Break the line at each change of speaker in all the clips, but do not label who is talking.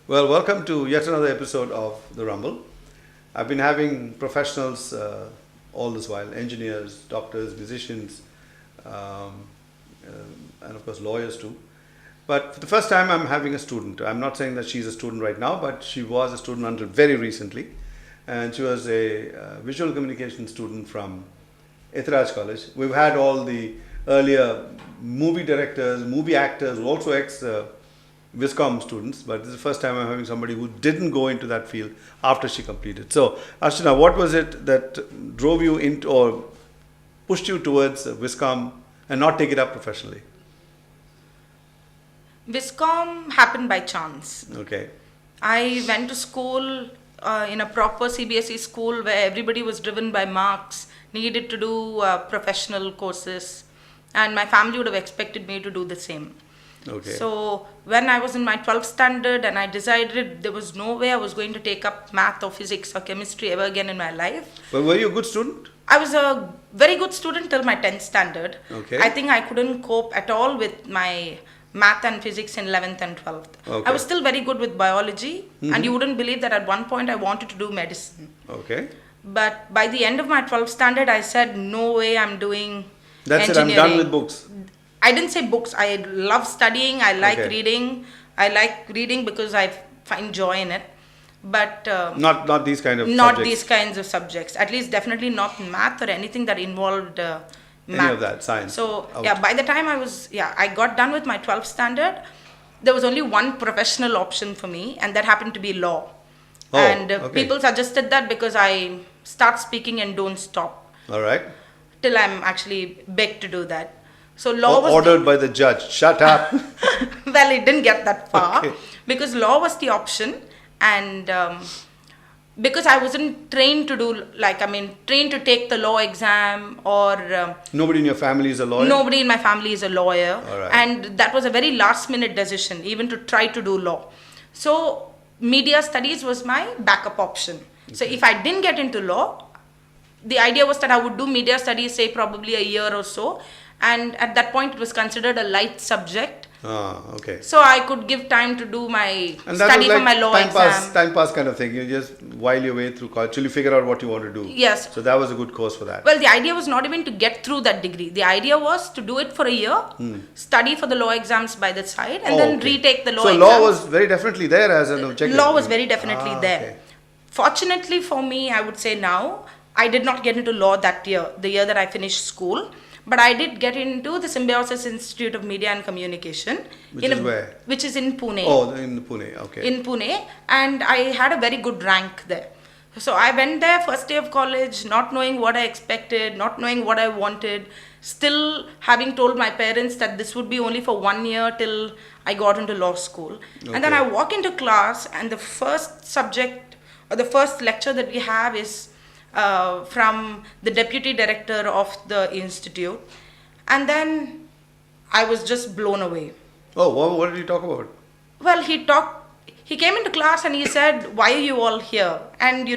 Well, welcome to yet another episode of The Rumble. I've been having professionals all this while, engineers, doctors, musicians, um, and of course lawyers too. But for the first time, I'm having a student. I'm not saying that she's a student right now, but she was a student until very recently. And she was a visual communication student from Ethiraj College. We've had all the earlier movie directors, movie actors, also Viscom students, but this is the first time I'm having somebody who didn't go into that field after she completed. So, Archanaa, what was it that drove you into or pushed you towards Viscom and not take it up professionally?
Viscom happened by chance.
Okay.
I went to school in a proper CBSE school where everybody was driven by marks, needed to do professional courses, and my family would have expected me to do the same.
Okay.
So when I was in my 12th standard and I decided there was no way I was going to take up math or physics or chemistry ever again in my life.
Well, were you a good student?
I was a very good student till my 10th standard.
Okay.
I think I couldn't cope at all with my math and physics in 11th and 12th.
Okay.
I was still very good with biology, and you wouldn't believe that at one point I wanted to do medicine.
Okay.
But by the end of my 12th standard, I said, no way I'm doing
That's
engineering.
it, I'm done with books.
I didn't say books. I love studying. I like
Okay.
reading. I like reading because I find joy in it. But
Not these kind of
not
subjects.
these kinds of subjects. At least definitely not math or anything that involved math.
Any of that, science.
So
out.
yeah, by the time I got done with my 12th standard, there was only one professional option for me, and that happened to be law.
Oh,
And
okay.
people suggested that because I start speaking and don't stop
All right.
till I'm actually begged to do that. So law was
Ordered by the judge. Shut up.
well, it didn't get that far
Okay.
because law was the option, and because I wasn't trained to trained to take the law exam, or
Nobody in your family is a lawyer?
nobody in my family is a lawyer,
All right.
and that was a very last minute decision, even to try to do law. So media studies was my backup option. So if I didn't get into law, the idea was that I would do media studies, say probably a year or so, and at that point it was considered a light subject.
Ah, okay.
So I could give time to do my
And that
study
was like
for my law exam.
time pass kind of thing. You just while your way through college till you figure out what you want to do.
Yes.
So that was a good course for that.
Well, the idea was not even to get through that degree. The idea was to do it for a year, study for the law exams by the side, and then
okay.
retake the law
So
exams.
law was very definitely there as an objective.
Law was very definitely there.
Okay.
Fortunately for me, I would say now, I did not get into law that year, the year that I finished school. But I did get into the Symbiosis Institute of Media and Communication.
Which is where?
Which is in Pune.
Oh, in Pune. Okay.
In Pune, and I had a very good rank there. So I went there first day of college, not knowing what I expected, not knowing what I wanted, still having told my parents that this would be only for 1 year till I got into law school. And then I
Okay.
walk into class, and the first subject or the first lecture that we have is from the deputy director of the institute, and then I was just blown away.
Oh, what did you talk about?
Well, he came into class and he said, why are you all here? And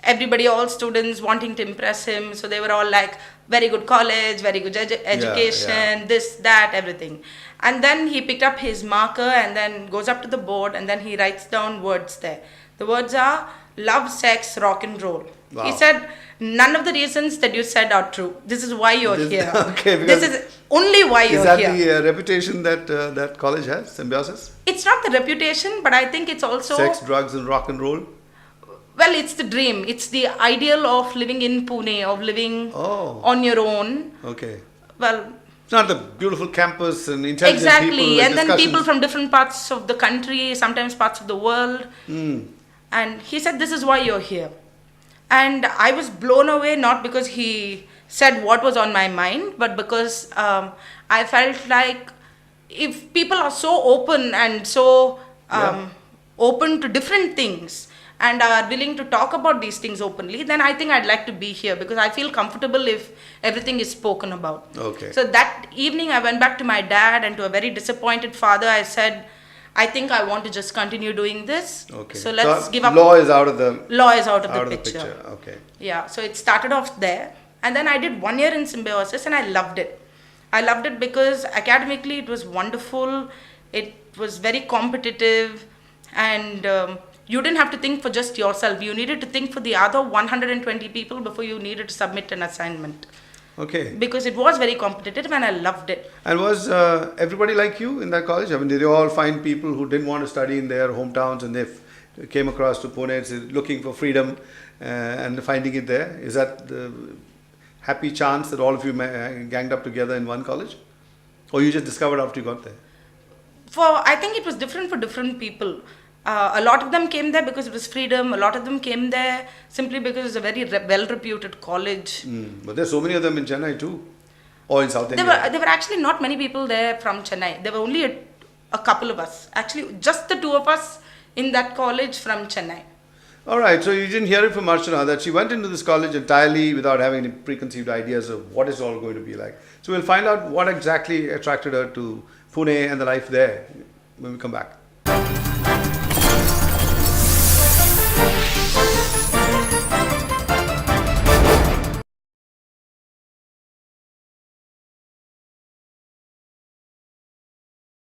everybody, all students wanting to impress him, so they were all like, very good college, very good education, this, that, everything. And then he picked up his marker and then goes up to the board, and then he writes down words there. The words are love, sex, rock and roll.
Wow.
He said, none of the reasons that you said are true. This is why you're here.
Okay,
this is only why you're
is that
here.
the reputation that that college has, Symbiosis?
It's not the reputation, but I think it's also...
Sex, drugs and rock and roll?
Well, it's the dream. It's the ideal of living in Pune, of living on your own.
Okay.
Well...
It's not the beautiful campus and intelligent
exactly.
people.
And then people from different parts of the country, sometimes parts of the world. And he said, this is why you're here. And I was blown away, not because he said what was on my mind, but because I felt like if people are so open and so open to different things and are willing to talk about these things openly, then I think I'd like to be here because I feel comfortable if everything is spoken about.
Okay.
So that evening I went back to my dad, and to a very disappointed father I said, I think I want to just continue doing this.
Okay.
So let's give up.
Law is out of the
Picture.
Okay.
Yeah. So it started off there, and then I did 1 year in Symbiosis, and I loved it. I loved it because academically it was wonderful. It was very competitive. And you didn't have to think for just yourself. You needed to think for the other 120 people before you needed to submit an assignment.
Okay.
Because it was very competitive and I loved it.
And was everybody like you in that college? I mean, did you all find people who didn't want to study in their hometowns and they came across to Pune looking for freedom and finding it there? Is that the happy chance that all of you ganged up together in one college? Or you just discovered after you got there?
I think it was different for different people. A lot of them came there because it was freedom. A lot of them came there simply because it's a very well-reputed college.
But there's so many of them in Chennai too, or in South India.
There were actually not many people there from Chennai. There were only a couple of us. Actually, just the two of us in that college from Chennai.
All right, so you didn't hear it from Archanaa that she went into this college entirely without having any preconceived ideas of what it's all going to be like. So we'll find out what exactly attracted her to Pune and the life there when we come back.